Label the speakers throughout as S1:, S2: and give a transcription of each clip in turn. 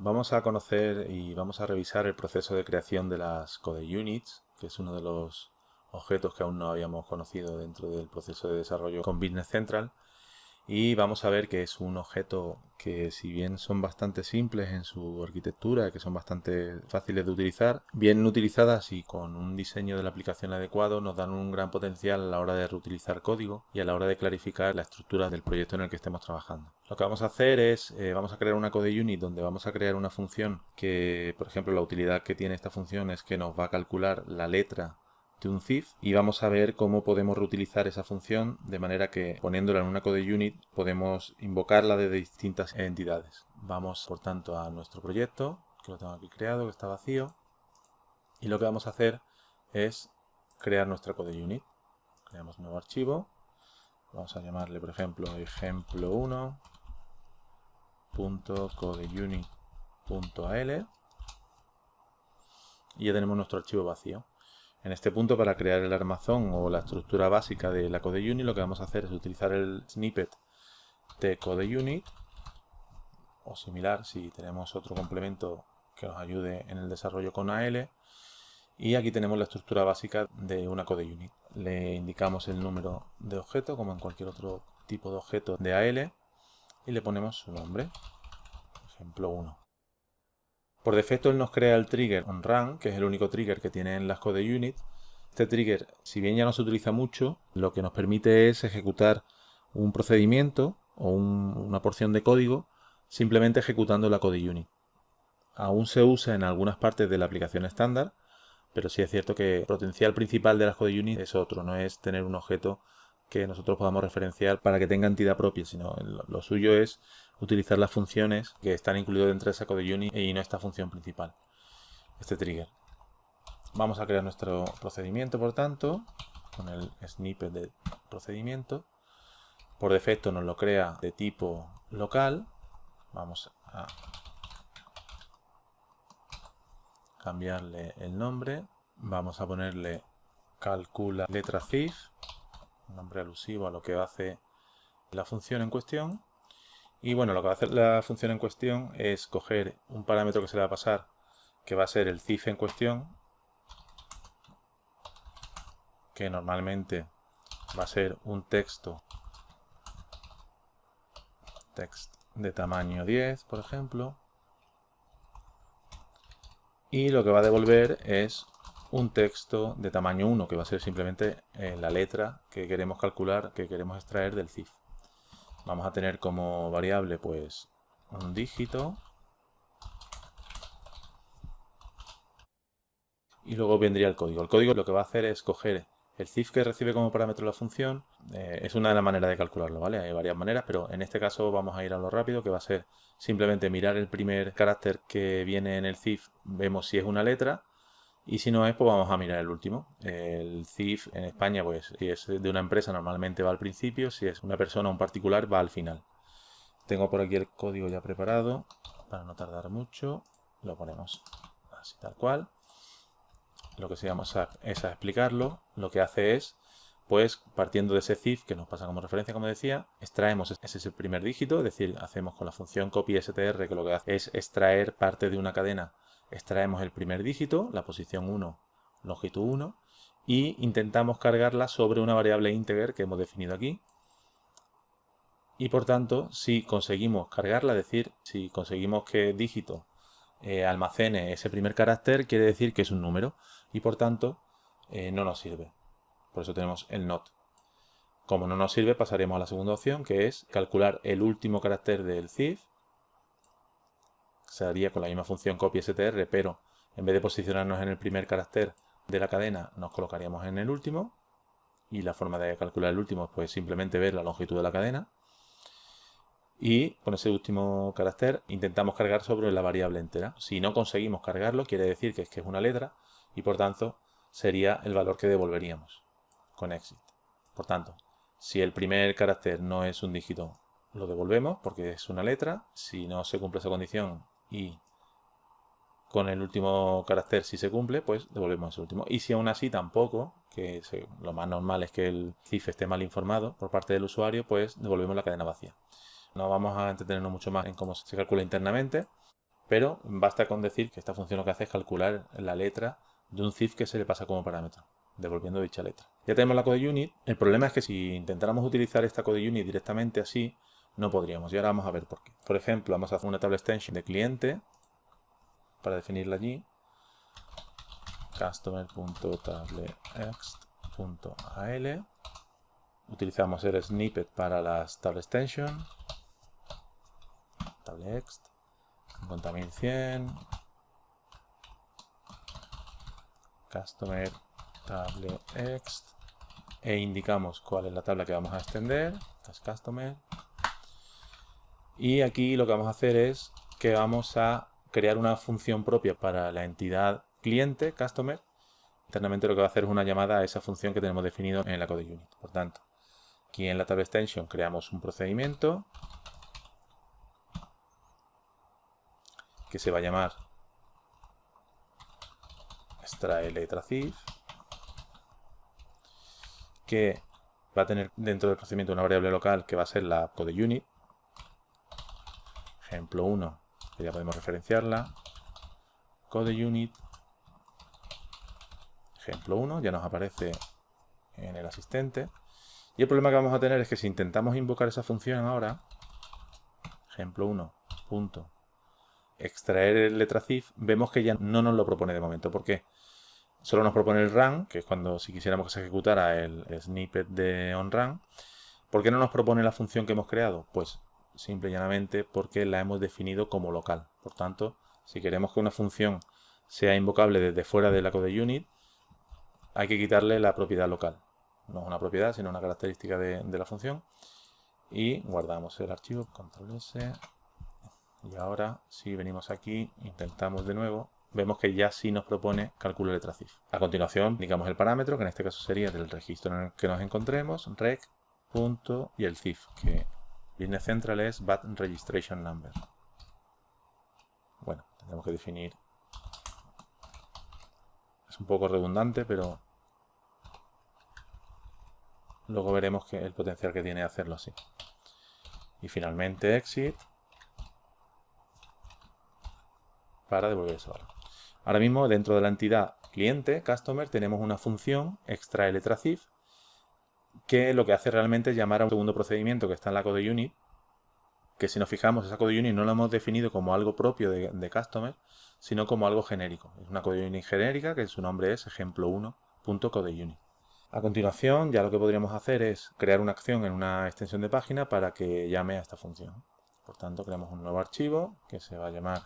S1: Vamos a conocer y vamos a revisar el proceso de creación de las Code Units, que es uno de los objetos que aún no habíamos conocido dentro del proceso de desarrollo con Business Central. Y vamos a ver que es un objeto que, si bien son bastante simples en su arquitectura, que son bastante fáciles de utilizar, bien utilizadas y con un diseño de la aplicación adecuado, nos dan un gran potencial a la hora de reutilizar código y a la hora de clarificar la estructura del proyecto en el que estemos trabajando. Lo que vamos a hacer es, vamos a crear una Code Unit donde vamos a crear una función que, por ejemplo, la utilidad que tiene esta función es que nos va a calcular la letra de un CIF, y vamos a ver cómo podemos reutilizar esa función de manera que, poniéndola en una Code Unit, podemos invocarla de distintas entidades. Vamos, por tanto, a nuestro proyecto, que lo tengo aquí creado, que está vacío, y lo que vamos a hacer es crear nuestra Code Unit. Creamos un nuevo archivo, vamos a llamarle, por ejemplo, ejemplo1.codeunit.al, y ya tenemos nuestro archivo vacío. En este punto, para crear el armazón o la estructura básica de la Code Unit, lo que vamos a hacer es utilizar el snippet de Code Unit o similar si tenemos otro complemento que nos ayude en el desarrollo con AL. Y aquí tenemos la estructura básica de una Code Unit. Le indicamos el número de objeto, como en cualquier otro tipo de objeto de AL, y le ponemos su nombre, ejemplo 1. Por defecto él nos crea el trigger onRun, que es el único trigger que tienen las Code Unit. Este trigger, si bien ya no se utiliza mucho, lo que nos permite es ejecutar un procedimiento o una porción de código simplemente ejecutando la Code Unit. Aún se usa en algunas partes de la aplicación estándar, pero sí es cierto que el potencial principal de las Code Unit es otro, no es tener un objeto que nosotros podamos referenciar para que tenga entidad propia, sino lo suyo es utilizar las funciones que están incluidas dentro de esa Code Unit y no esta función principal, este trigger. Vamos a crear nuestro procedimiento, por tanto, con el snippet de procedimiento. Por defecto nos lo crea de tipo local. Vamos a cambiarle el nombre. Vamos a ponerle calcula letra CIF, un nombre alusivo a lo que hace la función en cuestión. Y bueno, lo que va a hacer la función en cuestión es coger un parámetro que se le va a pasar, que va a ser el CIF en cuestión, que normalmente va a ser un texto de tamaño 10, por ejemplo. Y lo que va a devolver es un texto de tamaño 1, que va a ser simplemente la letra que queremos calcular, que queremos extraer del CIF. Vamos a tener como variable pues un dígito. Y luego vendría el código. El código lo que va a hacer es coger el CIF que recibe como parámetro la función. Es una de las maneras de calcularlo, ¿vale? Hay varias maneras, pero en este caso vamos a ir a lo rápido, que va a ser simplemente mirar el primer carácter que viene en el CIF, vemos si es una letra, y si no es, pues vamos a mirar el último. El CIF en España, pues si es de una empresa normalmente va al principio, si es una persona o un particular va al final. Tengo por aquí el código ya preparado, para no tardar mucho, lo ponemos así tal cual. Lo que vamos es a explicarlo. Lo que hace es, pues partiendo de ese CIF que nos pasa como referencia, como decía, extraemos ese primer dígito, es decir, hacemos con la función copyStr, que lo que hace es extraer parte de una cadena, extraemos el primer dígito, la posición 1, longitud 1, y intentamos cargarla sobre una variable integer que hemos definido aquí. Y por tanto, si conseguimos cargarla, es decir, si conseguimos que dígito almacene ese primer carácter, quiere decir que es un número y por tanto no nos sirve. Por eso tenemos el not. Como no nos sirve, pasaremos a la segunda opción, que es calcular el último carácter del CIF. Se haría con la misma función copyStr, pero en vez de posicionarnos en el primer carácter de la cadena, nos colocaríamos en el último. Y la forma de calcular el último es pues simplemente ver la longitud de la cadena. Y con ese último carácter intentamos cargar sobre la variable entera. Si no conseguimos cargarlo, quiere decir que es una letra y por tanto sería el valor que devolveríamos con exit. Por tanto, si el primer carácter no es un dígito, lo devolvemos porque es una letra. Si no se cumple esa condición y con el último carácter sí se cumple, pues devolvemos el último. Y si aún así tampoco, que lo más normal es que el CIF esté mal informado por parte del usuario, pues devolvemos la cadena vacía. No vamos a entretenernos mucho más en cómo se calcula internamente, Pero basta con decir que esta función lo que hace es calcular la letra de un CIF que se le pasa como parámetro, devolviendo dicha letra. Ya tenemos la CodeUnit. El problema es que si intentáramos utilizar esta CodeUnit directamente así, no podríamos. Y ahora vamos a ver por qué. Por ejemplo, vamos a hacer una table extension de cliente para definirla allí. Customer.tableExt.al. Utilizamos el snippet para las table extension. TableExt 50100. Customer TableExt. E indicamos cuál es la tabla que vamos a extender. Esta es Customer. Y aquí lo que vamos a hacer es que vamos a crear una función propia para la entidad cliente, Customer. Internamente lo que va a hacer es una llamada a esa función que tenemos definido en la CodeUnit. Por tanto, aquí en la table extension creamos un procedimiento que se va a llamar extrae letra CIF, que va a tener dentro del procedimiento una variable local que va a ser la CodeUnit. Ejemplo 1, que ya podemos referenciarla. CodeUnit. Ejemplo 1, ya nos aparece en el asistente. Y el problema que vamos a tener es que si intentamos invocar esa función ahora, ejemplo 1, punto, extraer letra CIF, vemos que ya no nos lo propone de momento. ¿Por qué? Solo nos propone el run, que es cuando si quisiéramos que se ejecutara el snippet de onRun. ¿Por qué no nos propone la función que hemos creado? Pues simple y llanamente porque la hemos definido como local. Por tanto, si queremos que una función sea invocable desde fuera de la CodeUnit, hay que quitarle la propiedad local. No es una propiedad, sino una característica de la función. Y guardamos el archivo, control S. Y ahora, si venimos aquí, intentamos de nuevo, vemos que ya sí nos propone cálculo de letra CIF. A continuación, indicamos el parámetro, que en este caso sería del registro en el que nos encontremos, rec, punto, y el CIF, que Business Central es VAT Registration Number. Bueno, tendremos que definir. Es un poco redundante, pero luego veremos que el potencial que tiene hacerlo así. Y finalmente exit para devolver ese valor. Ahora mismo dentro de la entidad cliente, customer, tenemos una función extrae letra CIF que lo que hace realmente es llamar a un segundo procedimiento que está en la CodeUnit, que si nos fijamos esa CodeUnit no la hemos definido como algo propio de customer, sino como algo genérico. Es una CodeUnit genérica que su nombre es ejemplo1.codeUnit. A continuación, ya lo que podríamos hacer es crear una acción en una extensión de página para que llame a esta función. Por tanto, creamos un nuevo archivo que se va a llamar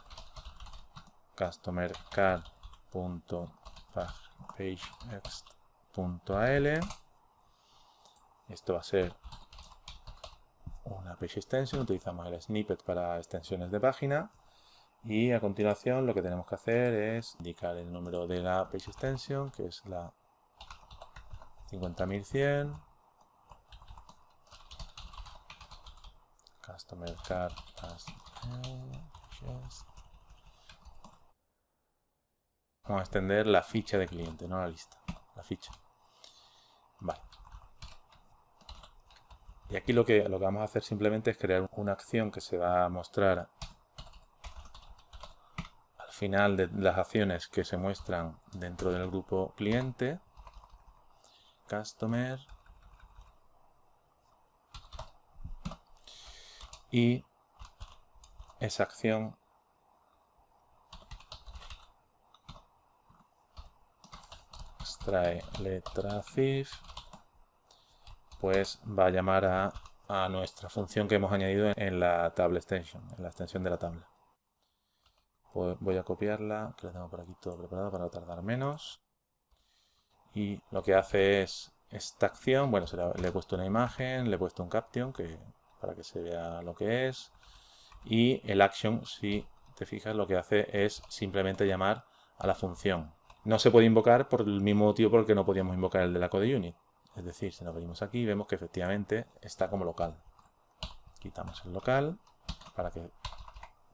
S1: customercard.pageExt.al. Esto va a ser una page extension. Utilizamos el snippet para extensiones de página. Y a continuación lo que tenemos que hacer es indicar el número de la page extension, que es la 50100. Customer card as vamos a extender la ficha de cliente, no la lista, la ficha. Vale. Y aquí lo que vamos a hacer simplemente es crear una acción que se va a mostrar al final de las acciones que se muestran dentro del grupo cliente. Customer. Y esa acción extrae letra CIF, pues va a llamar a nuestra función que hemos añadido en la table extension, en la extensión de la tabla. Pues voy a copiarla, que la tengo por aquí todo preparado para tardar menos. Y lo que hace es esta acción, bueno, le he puesto una imagen, le he puesto un caption para que se vea lo que es. Y el action, si te fijas, lo que hace es simplemente llamar a la función. No se puede invocar por el mismo motivo por el que no podíamos invocar el de la CodeUnit. Es decir, si nos venimos aquí, vemos que efectivamente está como local. Quitamos el local para que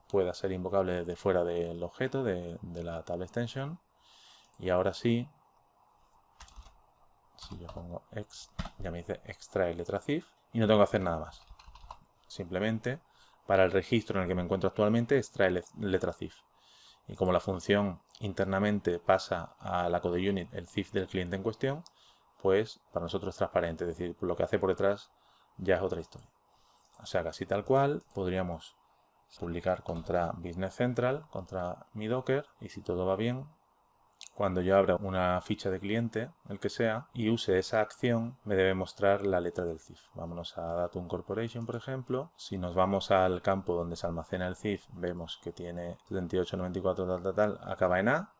S1: pueda ser invocable desde fuera del objeto de la table extension. Y ahora sí, si yo pongo ya me dice extrae letra CIF y no tengo que hacer nada más. Simplemente para el registro en el que me encuentro actualmente extrae letra CIF. Y como la función internamente pasa a la CodeUnit el CIF del cliente en cuestión, pues para nosotros es transparente, es decir, lo que hace por detrás ya es otra historia. O sea que así tal cual podríamos publicar contra Business Central, contra mi Docker, y si todo va bien, cuando yo abra una ficha de cliente, el que sea, y use esa acción, me debe mostrar la letra del CIF. Vámonos a Datum Corporation, por ejemplo. Si nos vamos al campo donde se almacena el CIF, vemos que tiene 7894 tal, acaba en A.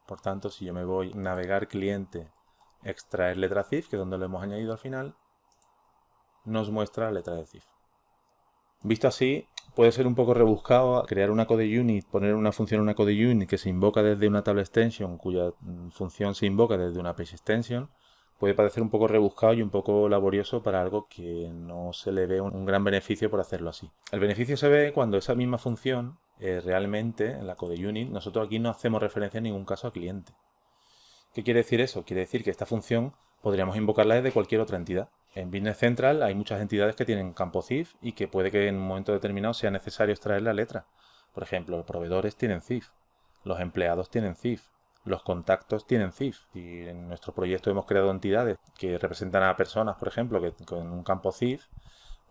S1: Por tanto, si yo me voy a navegar cliente, extraer letra CIF, que es donde lo hemos añadido al final, nos muestra la letra del CIF. Visto así, puede ser un poco rebuscado crear una CodeUnit, poner una función en una CodeUnit que se invoca desde una table extension, cuya función se invoca desde una page extension. Puede parecer un poco rebuscado y un poco laborioso para algo que no se le ve un gran beneficio por hacerlo así. El beneficio se ve cuando esa misma función, realmente, en la CodeUnit, nosotros aquí no hacemos referencia en ningún caso a cliente. ¿Qué quiere decir eso? Quiere decir que esta función podríamos invocarla desde cualquier otra entidad. En Business Central hay muchas entidades que tienen campo CIF y que puede que en un momento determinado sea necesario extraer la letra. Por ejemplo, los proveedores tienen CIF, los empleados tienen CIF, los contactos tienen CIF. Y en nuestro proyecto hemos creado entidades que representan a personas, por ejemplo, que con un campo CIF,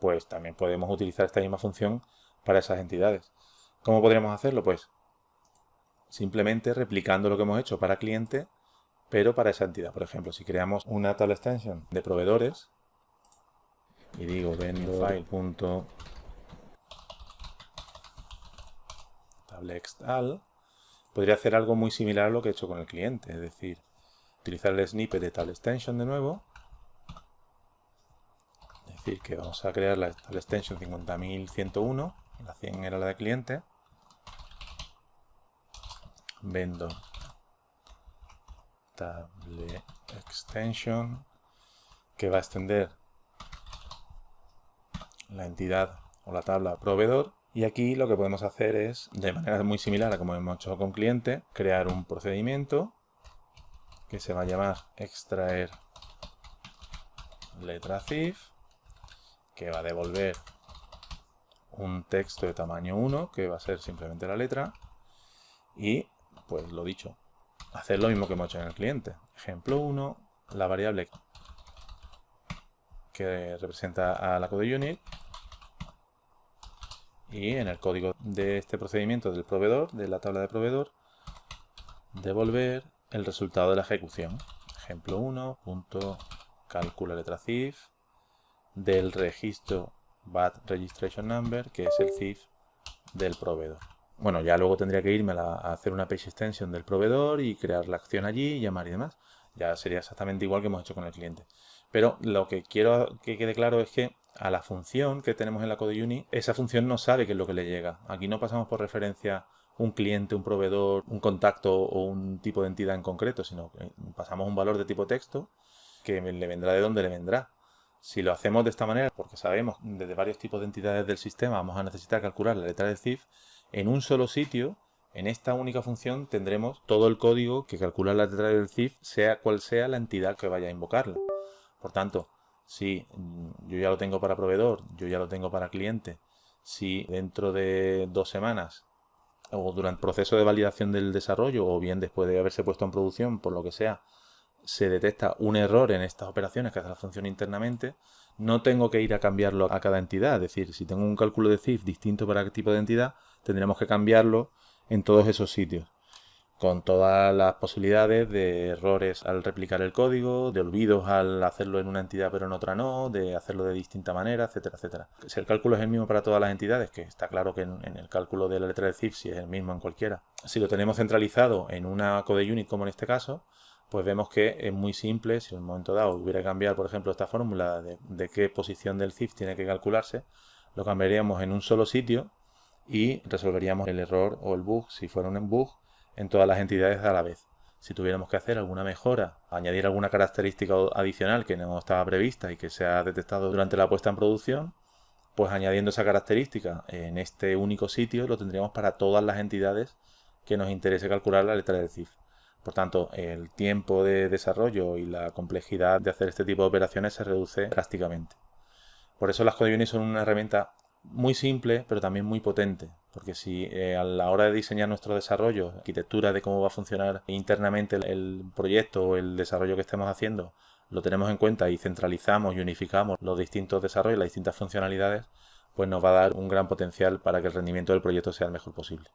S1: pues también podemos utilizar esta misma función para esas entidades. ¿Cómo podríamos hacerlo? Pues simplemente replicando lo que hemos hecho para cliente, pero para esa entidad. Por ejemplo, si creamos una table extension de proveedores y digo vendor.tableextal, podría hacer algo muy similar a lo que he hecho con el cliente, es decir, utilizar el snippet de table extension de nuevo, es decir, que vamos a crear la table extension 50.101, la 100 era la de cliente, vendor table extension, que va a extender la entidad o la tabla proveedor. Y aquí lo que podemos hacer es, de manera muy similar a como hemos hecho con cliente, crear un procedimiento que se va a llamar extraer letra CIF, que va a devolver un texto de tamaño 1, que va a ser simplemente la letra, y pues lo dicho, hacer lo mismo que hemos hecho en el cliente. Ejemplo 1, la variable que representa a la CodeUnit, y en el código de este procedimiento del proveedor, de la tabla de proveedor, devolver el resultado de la ejecución. Ejemplo 1, calcula letra CIF del registro BAT Registration Number, que es el CIF del proveedor. Bueno, ya luego tendría que irme a hacer una page extension del proveedor y crear la acción allí, llamar y demás. Ya sería exactamente igual que hemos hecho con el cliente. Pero lo que quiero que quede claro es que a la función que tenemos en la CodeUnit, esa función no sabe qué es lo que le llega. Aquí no pasamos por referencia un cliente, un proveedor, un contacto o un tipo de entidad en concreto, sino que pasamos un valor de tipo texto que le vendrá de donde le vendrá. Si lo hacemos de esta manera, porque sabemos desde varios tipos de entidades del sistema vamos a necesitar calcular la letra del CIF, en un solo sitio, en esta única función, tendremos todo el código que calcula la letra del CIF, sea cual sea la entidad que vaya a invocarla. Por tanto, si yo ya lo tengo para proveedor, yo ya lo tengo para cliente, si dentro de 2 semanas o durante el proceso de validación del desarrollo o bien después de haberse puesto en producción, por lo que sea, se detecta un error en estas operaciones que hace la función internamente, no tengo que ir a cambiarlo a cada entidad. Es decir, si tengo un cálculo de CIF distinto para qué tipo de entidad, tendremos que cambiarlo en todos esos sitios, con todas las posibilidades de errores al replicar el código, de olvidos al hacerlo en una entidad pero en otra no, de hacerlo de distinta manera, etcétera, etcétera. Si el cálculo es el mismo para todas las entidades, que está claro que en el cálculo de la letra del CIF sí es el mismo en cualquiera, si lo tenemos centralizado en una CodeUnit como en este caso, pues vemos que es muy simple. Si en un momento dado hubiera que cambiar, por ejemplo, esta fórmula de qué posición del CIF tiene que calcularse, lo cambiaríamos en un solo sitio y resolveríamos el error o el bug, si fuera un bug, en todas las entidades a la vez. Si tuviéramos que hacer alguna mejora, añadir alguna característica adicional que no estaba prevista y que se ha detectado durante la puesta en producción, pues añadiendo esa característica en este único sitio lo tendríamos para todas las entidades que nos interese calcular la letra del CIF. Por tanto, el tiempo de desarrollo y la complejidad de hacer este tipo de operaciones se reduce drásticamente. Por eso las CodeUnit son una herramienta muy simple, pero también muy potente. Porque si a la hora de diseñar nuestro desarrollo, arquitectura de cómo va a funcionar internamente el proyecto o el desarrollo que estemos haciendo, lo tenemos en cuenta y centralizamos y unificamos los distintos desarrollos, las distintas funcionalidades, pues nos va a dar un gran potencial para que el rendimiento del proyecto sea el mejor posible.